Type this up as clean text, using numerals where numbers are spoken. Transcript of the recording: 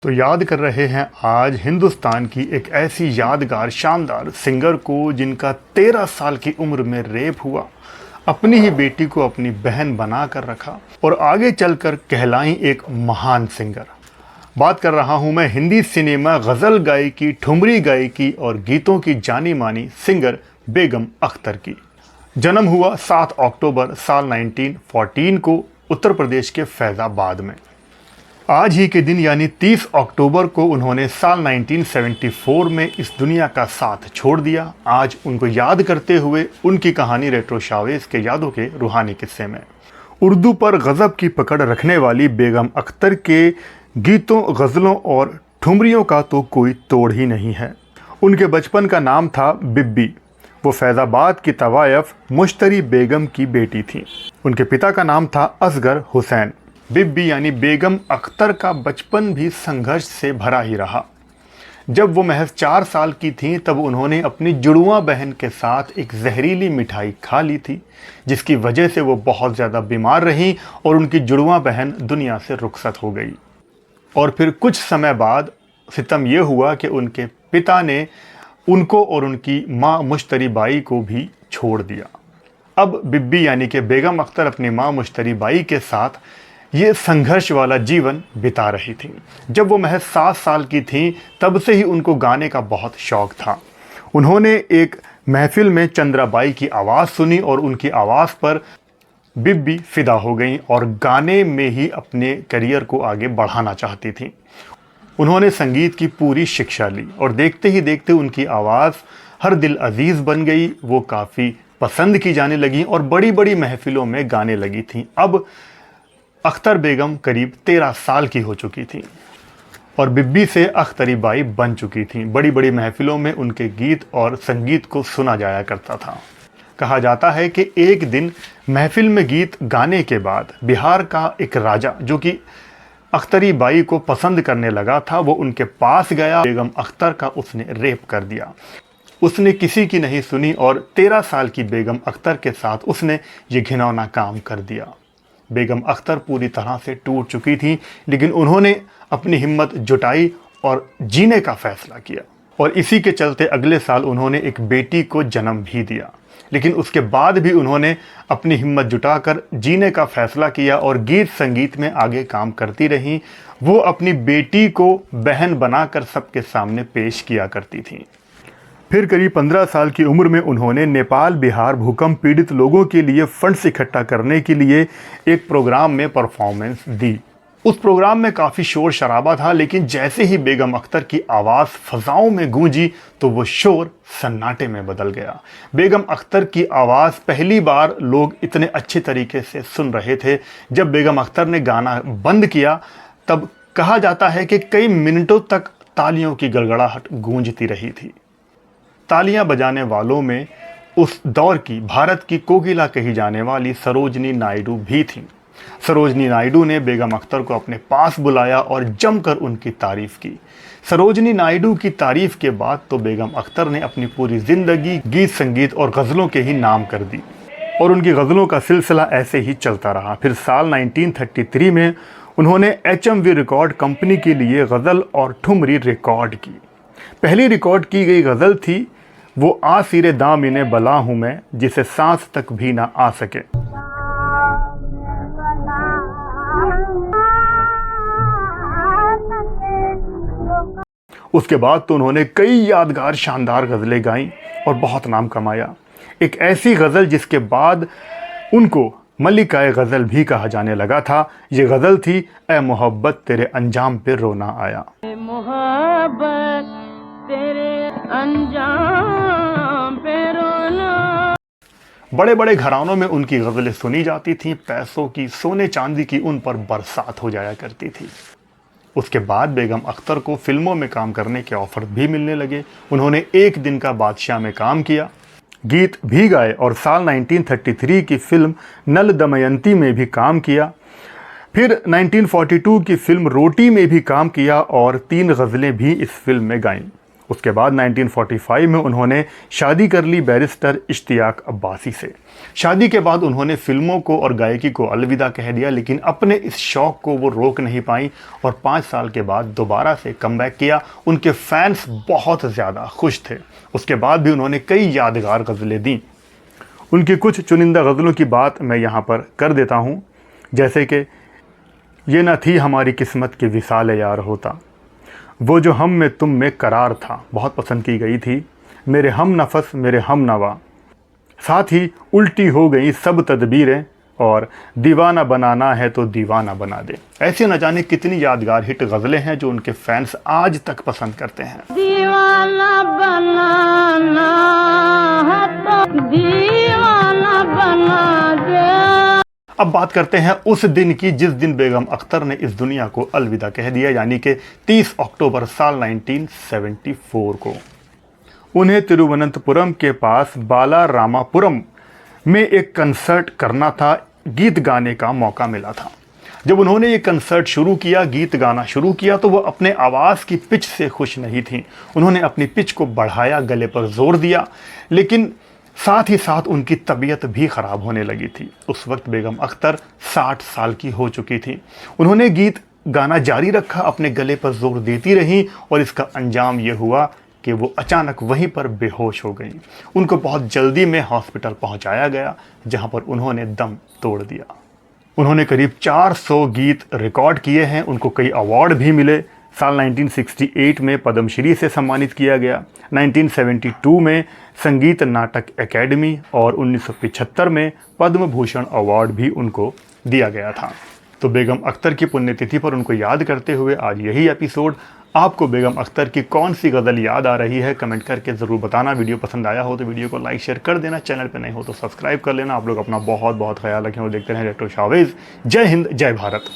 तो याद कर रहे हैं आज हिंदुस्तान की एक ऐसी यादगार शानदार सिंगर को जिनका 13 साल की उम्र में रेप हुआ, अपनी ही बेटी को अपनी बहन बना कर रखा और आगे चलकर कहलाई एक महान सिंगर। बात कर रहा हूं मैं हिंदी सिनेमा, गज़ल गायकी, ठुमरी गायकी और गीतों की जानी मानी सिंगर बेगम अख्तर की। जन्म हुआ 7 अक्टूबर साल 1914 को उत्तर प्रदेश के फैज़ाबाद में। आज ही के दिन यानी 30 अक्टूबर को उन्होंने साल 1974 में इस दुनिया का साथ छोड़ दिया। आज उनको याद करते हुए उनकी कहानी रेट्रो शावेज के यादों के रूहानी किस्से में। उर्दू पर गज़ब की पकड़ रखने वाली बेगम अख्तर के गीतों, गज़लों और ठुमरियों का तो कोई तोड़ ही नहीं है। उनके बचपन का नाम था बिब्बी। वो फैज़ाबाद की तवायफ मुश्तरी बेगम की बेटी थी। उनके पिता का नाम था असगर हुसैन। बिब्बी यानी बेगम अख्तर का बचपन भी संघर्ष से भरा ही रहा। जब वो महज 4 साल की थीं तब उन्होंने अपनी जुड़वा बहन के साथ एक जहरीली मिठाई खा ली थी, जिसकी वजह से वो बहुत ज़्यादा बीमार रहीं और उनकी जुड़वा बहन दुनिया से रुखसत हो गई। और फिर कुछ समय बाद सितम ये हुआ कि उनके पिता ने उनको और उनकी माँ मुश्तरी बाई को भी छोड़ दिया। अब बिब्बी यानी कि बेगम अख्तर अपनी माँ मुश्तरी बाई के साथ ये संघर्ष वाला जीवन बिता रही थी। जब वो महज 7 साल की थीं तब से ही उनको गाने का बहुत शौक़ था। उन्होंने एक महफिल में चंद्राबाई की आवाज़ सुनी और उनकी आवाज़ पर बिब्बी फ़िदा हो गईं और गाने में ही अपने करियर को आगे बढ़ाना चाहती थीं। उन्होंने संगीत की पूरी शिक्षा ली और देखते ही देखते उनकी आवाज़ हर दिल अजीज़ बन गई। वो काफ़ी पसंद की जाने लगी और बड़ी बड़ी महफिलों में गाने लगी थीं। अब अख्तर बेगम करीब 13 साल की हो चुकी थी और बिब्बी से अख्तरी बाई बन चुकी थी। बड़ी बड़ी महफिलों में उनके गीत और संगीत को सुना जाया करता था। कहा जाता है कि एक दिन महफिल में गीत गाने के बाद बिहार का एक राजा जो कि अख्तरी बाई को पसंद करने लगा था, वो उनके पास गया। बेगम अख्तर का उसने रेप कर दिया। उसने किसी की नहीं सुनी और 13 साल की बेगम अख्तर के साथ उसने ये घिनौना काम कर दिया। बेगम अख्तर पूरी तरह से टूट चुकी थी, लेकिन उन्होंने अपनी हिम्मत जुटाई और जीने का फैसला किया। और इसी के चलते अगले साल उन्होंने एक बेटी को जन्म भी दिया। लेकिन उसके बाद भी उन्होंने अपनी हिम्मत जुटाकर जीने का फैसला किया और गीत संगीत में आगे काम करती रहीं। वो अपनी बेटी को बहन बनाकर सबके सामने पेश किया करती थीं। फिर करीब 15 साल की उम्र में उन्होंने नेपाल बिहार भूकंप पीड़ित लोगों के लिए फंड्स इकट्ठा करने के लिए एक प्रोग्राम में परफॉर्मेंस दी। उस प्रोग्राम में काफ़ी शोर शराबा था, लेकिन जैसे ही बेगम अख्तर की आवाज़ फ़ज़ाओं में गूंजी तो वो शोर सन्नाटे में बदल गया। बेगम अख्तर की आवाज़ पहली बार लोग इतने अच्छे तरीके से सुन रहे थे। जब बेगम अख्तर ने गाना बंद किया तब कहा जाता है कि कई मिनटों तक तालियों की गड़गड़ाहट गूंजती रही थी। तालियां बजाने वालों में उस दौर की भारत की कोकिला कही जाने वाली सरोजनी नायडू भी थीं। सरोजनी नायडू ने बेगम अख्तर को अपने पास बुलाया और जमकर उनकी तारीफ़ की। सरोजनी नायडू की तारीफ़ के बाद तो बेगम अख्तर ने अपनी पूरी ज़िंदगी गीत संगीत और गज़लों के ही नाम कर दी और उनकी गज़लों का सिलसिला ऐसे ही चलता रहा। फिर साल 1933 में उन्होंने HMV रिकॉर्ड कंपनी के लिए गज़ल और ठुमरी रिकॉर्ड की। पहली रिकॉर्ड की गई गज़ल थी वो आ सिरे दामिने बला हूँ मैं, जिसे सांस तक भी ना आ सके। उसके बाद तो उन्होंने कई यादगार शानदार गज़लें गाईं और बहुत नाम कमाया। एक ऐसी गज़ल जिसके बाद उनको मल्लिकाए गज़ल भी कहा जाने लगा था। ये गज़ल थी ए मोहब्बत तेरे अंजाम पे रोना आया। मोहब्बत तेरे अंजाम पे रोना। बड़े बड़े घरानों में उनकी गज़लें सुनी जाती थीं। पैसों की, सोने चांदी की उन पर बरसात हो जाया करती थी। उसके बाद बेगम अख्तर को फिल्मों में काम करने के ऑफ़र भी मिलने लगे। उन्होंने एक दिन का बादशाह में काम किया, गीत भी गाए और साल 1933 की फिल्म नल दमयंती में भी काम किया। फिर 1942 की फिल्म रोटी में भी काम किया और 3 गज़लें भी इस फिल्म में गाईं। उसके बाद 1945 में उन्होंने शादी कर ली बैरिस्टर इश्तियाक अब्बासी से। शादी के बाद उन्होंने फिल्मों को और गायकी को अलविदा कह दिया, लेकिन अपने इस शौक़ को वो रोक नहीं पाई और 5 साल के बाद दोबारा से कमबैक किया। उनके फैंस बहुत ज़्यादा खुश थे। उसके बाद भी उन्होंने कई यादगार गज़लें दी। उनकी कुछ चुनिंदा गज़लों की बात मैं यहाँ पर कर देता हूँ, जैसे कि ये न थी हमारी किस्मत की विसाल यार होता, वो जो हम में तुम में करार था, बहुत पसंद की गई थी। मेरे हम नफस मेरे हम नवा, साथ ही उल्टी हो गई सब तदबीरें, और दीवाना बनाना है तो दीवाना बना दे। ऐसे न जाने कितनी यादगार हिट गज़लें हैं जो उनके फैंस आज तक पसंद करते हैं। दीवाना बनाना है तो दीवाना बना दे। अब बात करते हैं उस दिन की जिस दिन बेगम अख्तर ने इस दुनिया को अलविदा कह दिया, यानी कि 30 अक्टूबर साल 1974 को। उन्हें तिरुवनंतपुरम के पास बालारामापुरम में एक कंसर्ट करना था, गीत गाने का मौका मिला था। जब उन्होंने ये कंसर्ट शुरू किया, गीत गाना शुरू किया, तो वो अपने आवाज़ की पिच से खुश नहीं थी। उन्होंने अपनी पिच को बढ़ाया, गले पर जोर दिया, लेकिन साथ ही साथ उनकी तबीयत भी ख़राब होने लगी थी। उस वक्त बेगम अख्तर 60 साल की हो चुकी थी। उन्होंने गीत गाना जारी रखा, अपने गले पर जोर देती रहीं, और इसका अंजाम ये हुआ कि वो अचानक वहीं पर बेहोश हो गई। उनको बहुत जल्दी में हॉस्पिटल पहुंचाया गया, जहां पर उन्होंने दम तोड़ दिया। उन्होंने करीब 400 गीत रिकॉर्ड किए हैं। उनको कई अवार्ड भी मिले। साल 1968 में पद्मश्री से सम्मानित किया गया, 1972 में संगीत नाटक एकेडमी, और 1975 में पद्म भूषण अवार्ड भी उनको दिया गया था। तो बेगम अख्तर की पुण्यतिथि पर उनको याद करते हुए आज यही एपिसोड। आपको बेगम अख्तर की कौन सी गज़ल याद आ रही है, कमेंट करके ज़रूर बताना। वीडियो पसंद आया हो तो वीडियो को लाइक शेयर कर देना, चैनल पे नए हो तो सब्सक्राइब कर लेना। आप लोग अपना बहुत बहुत ख्याल रखें और देखते रहें रेट्रो शोवेज। जय हिंद, जय भारत।